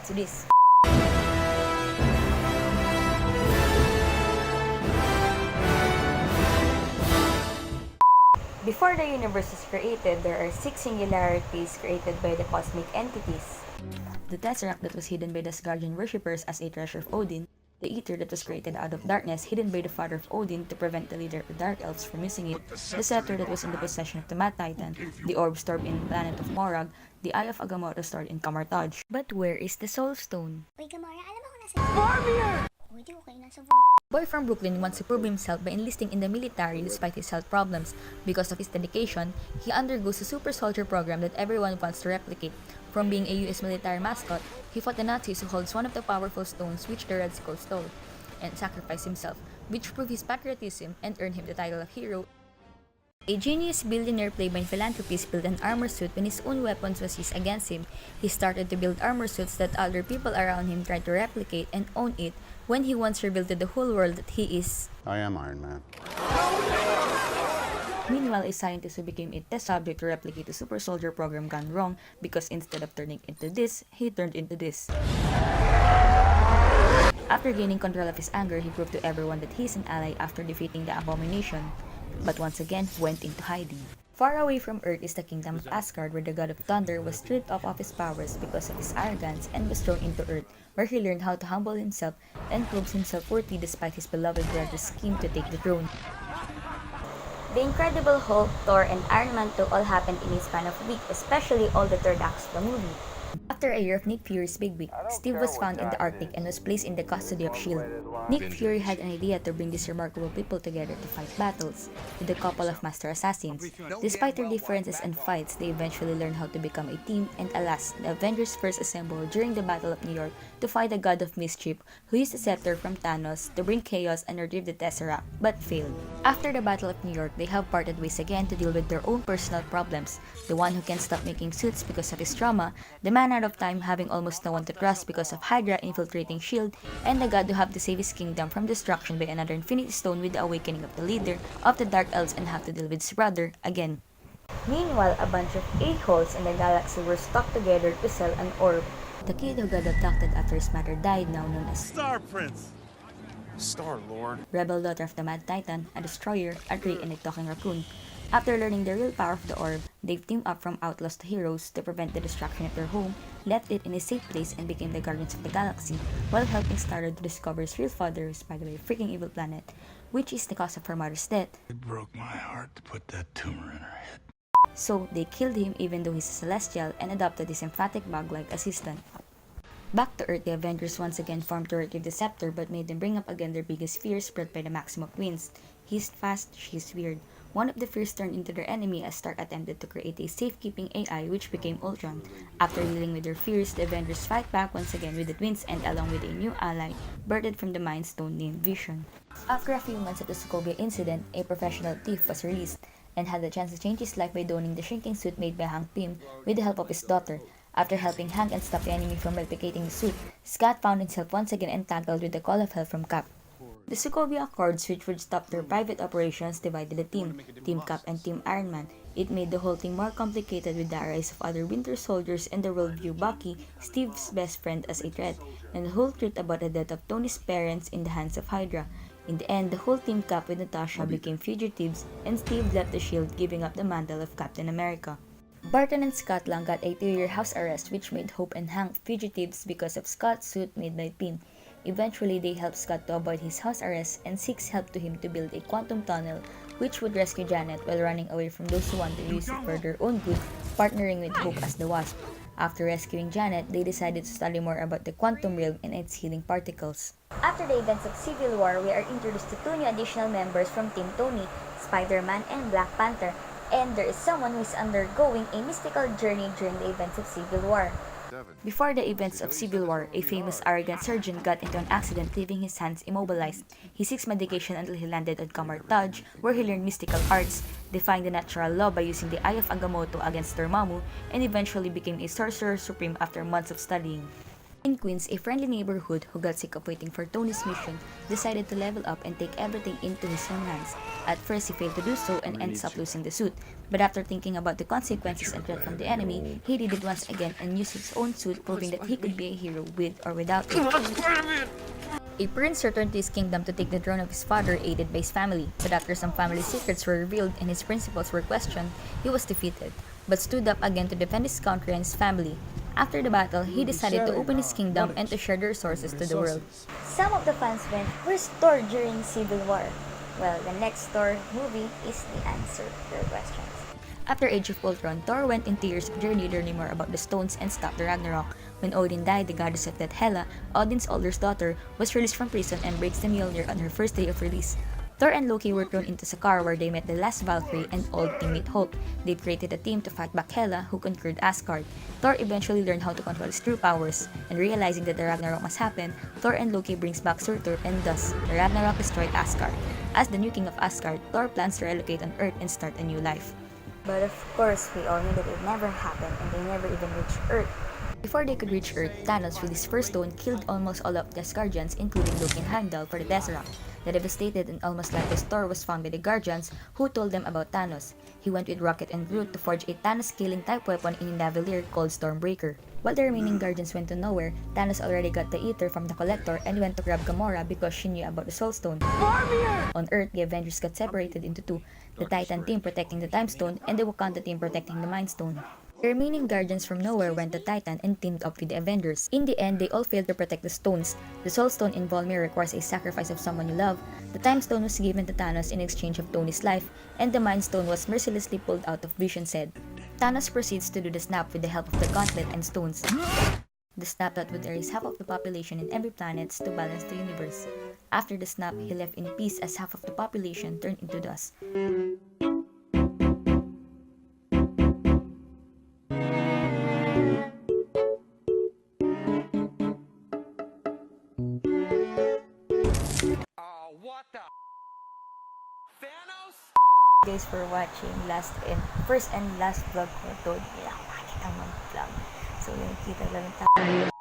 to this. Before the universe was created, there are 6 singularities created by the cosmic entities. The Tesseract that was hidden by the Asgardian worshippers as a treasure of Odin, the Ether that was created out of darkness hidden by the father of Odin to prevent the leader of the Dark Elves from using it, the Scepter that was in the possession of the Mad Titan, the Orb stored in the planet of Morag, the Eye of Agamotto stored in Camartage. But where is the Soul Stone? Uy, Gamora, alam mo kung nasa... Warrior! Uy, di ko kayo nasa Boy from Brooklyn wants to prove himself by enlisting in the military despite his health problems. Because of his dedication, he undergoes a super soldier program that everyone wants to replicate. From being a US military mascot, he fought the Nazis who holds one of the powerful stones which the Red Skull stole, and sacrificed himself, which proved his patriotism and earned him the title of hero. A genius billionaire played by philanthropist built an armor suit when his own weapons was used against him. He started to build armor suits that other people around him tried to replicate and own it when he once revealed to the whole world that he is. I am Iron Man. Meanwhile, a scientist who became a test subject to replicate the super soldier program gone wrong because instead of turning into this, he turned into this. After gaining control of his anger, he proved to everyone that he is an ally after defeating the Abomination, but once again went into hiding. Far away from Earth is the kingdom of Asgard, where the god of thunder was stripped of his powers because of his arrogance and was thrown into Earth, where he learned how to humble himself and proves himself worthy despite his beloved brother's scheme to take the throne. The Incredible Hulk, Thor, and Iron Man 2 all happened in a span of a week, especially all the third acts of the movie. After a year of Nick Fury's big week, Steve was found in the Arctic and was placed in the custody of S.H.I.E.L.D. Nick Fury had an idea to bring these remarkable people together to fight battles, with a couple of master assassins. Despite their differences and fights, they eventually learned how to become a team, and alas, the Avengers first assembled during the Battle of New York to fight the God of Mischief, who used the scepter from Thanos to bring chaos and retrieve the Tesseract, but failed. After the Battle of New York, they have parted ways again to deal with their own personal problems. The one who can't stop making suits because of his trauma, the man out of time having almost no one to trust because of Hydra infiltrating S.H.I.E.L.D., and the god who have to save his kingdom from destruction by another Infinity Stone with the awakening of the leader of the Dark Elves and have to deal with his brother again. Meanwhile, a bunch of a-holes in the galaxy were stuck together to sell an orb. The kid who got abducted after his mother died, now known as Star Prince, Star Lord, rebel daughter of the Mad Titan, a destroyer, a tree, and a talking raccoon. After learning the real power of the orb, they've teamed up from outlaws to heroes to prevent the destruction of their home, left it in a safe place, and became the Guardians of the Galaxy, while helping Star-Lord to discover his real father, who's by the way a freaking evil planet, which is the cause of her mother's death. it broke my heart to put that tumor in her head. So they killed him even though he's a Celestial and adopted his emphatic bug-like assistant. Back to Earth, the Avengers once again formed to retrieve the scepter but made them bring up again their biggest fears brought by the Maximum Twins. He's fast, she's weird. One of the fears turned into their enemy as Stark attempted to create a safekeeping AI which became Ultron. After dealing with their fears, the Avengers fight back once again with the twins and along with a new ally, birthed from the Mind Stone named Vision. After a few months of the Sokovia incident, a professional thief was released and had the chance to change his life by donning the shrinking suit made by Hank Pym with the help of his daughter. After helping Hank and stop the enemy from replicating the suit, Scott found himself once again entangled with the call of hell from Cap. The Sokovia Accords, which would stop their private operations, divided the team, Team Cap and Team Iron Man. It made the whole thing more complicated with the rise of other Winter Soldiers and the world view Bucky, Steve's best friend, as a threat, and the whole truth about the death of Tony's parents in the hands of Hydra. In the end, the whole Team Cap with Natasha became fugitives, and Steve left the S.H.I.E.L.D., giving up the mantle of Captain America. Barton and Scott Lang got a 2-year house arrest, which made Hope and Hank fugitives because of Scott's suit made by Pym. Eventually, they helped Scott to avoid his house arrest and seeks help to him to build a quantum tunnel which would rescue Janet while running away from those who want to use it for their own good, partnering with Hope as the Wasp. After rescuing Janet, they decided to study more about the quantum realm and its healing particles. After the events of Civil War, we are introduced to 2 new additional members from Team Tony, Spider-Man and Black Panther, and there is someone who is undergoing a mystical journey during the events of Civil War. Before the events of Civil War, a famous arrogant surgeon got into an accident leaving his hands immobilized. He seeks medication until he landed on Camartage, where he learned mystical arts, defying the natural law by using the Eye of Agamotto against Dormammu, and eventually became a sorcerer supreme after months of studying. In Queens, a friendly neighborhood who got sick of waiting for Tony's mission decided to level up and take everything into his own hands. At first, he failed to do so and ends up losing the suit. But after thinking about the consequences and threat from the enemy, he did it once again and used his own suit, proving that he could be a hero with or without it. A prince returned to his kingdom to take the throne of his father, aided by his family. But after some family secrets were revealed and his principles were questioned, he was defeated, but stood up again to defend his country and his family. After the battle, he decided to open his kingdom and to share the resources to the world. Some of the fans went, where's Thor during Civil War? Well, the next Thor movie is the answer to their questions. After Age of Ultron, Thor went in tears of journey learning more about the stones and stopped the Ragnarok. When Odin died, the goddess of death Hela, Odin's oldest daughter, was released from prison and breaks the Mjolnir on her first day of release. Thor and Loki were thrown into Sakaar where they met the last Valkyrie and old teammate Hulk. They created a team to fight back Hela, who conquered Asgard. Thor eventually learned how to control his true powers, and realizing that the Ragnarok must happen, Thor and Loki brings back Surtur, and thus, the Ragnarok destroyed Asgard. As the new king of Asgard, Thor plans to relocate on Earth and start a new life. But of course, we all knew that it never happened and they never even reached Earth. Before they could reach Earth, Thanos with his first stone killed almost all of the Asgardians, including Loki and Heimdall for the Tesseract. The devastated and almost lifeless Thor was found by the Guardians, who told them about Thanos. He went with Rocket and Groot to forge a Thanos-killing type weapon in Navalier called Stormbreaker. While the remaining Guardians went to nowhere, Thanos already got the Ether from the Collector and went to grab Gamora because she knew about the Soul Stone. On Earth, the Avengers got separated into two, the Titan team protecting the Time Stone and the Wakanda team protecting the Mind Stone. The remaining Guardians from nowhere went to Titan and teamed up with the Avengers. In the end, they all failed to protect the stones. The Soul Stone in Volmir requires a sacrifice of someone you love, the Time Stone was given to Thanos in exchange of Tony's life, and the Mind Stone was mercilessly pulled out of Vision's head. Thanos proceeds to do the snap with the help of the Gauntlet and stones. The snap that would erase half of the population in every planet to balance the universe. After the snap, he left in peace as half of the population turned into dust. What the? Thanos? Guys for watching first and last vlog ko to. Hindi lang makikita mag-vlog. So, yung kita lang tayo.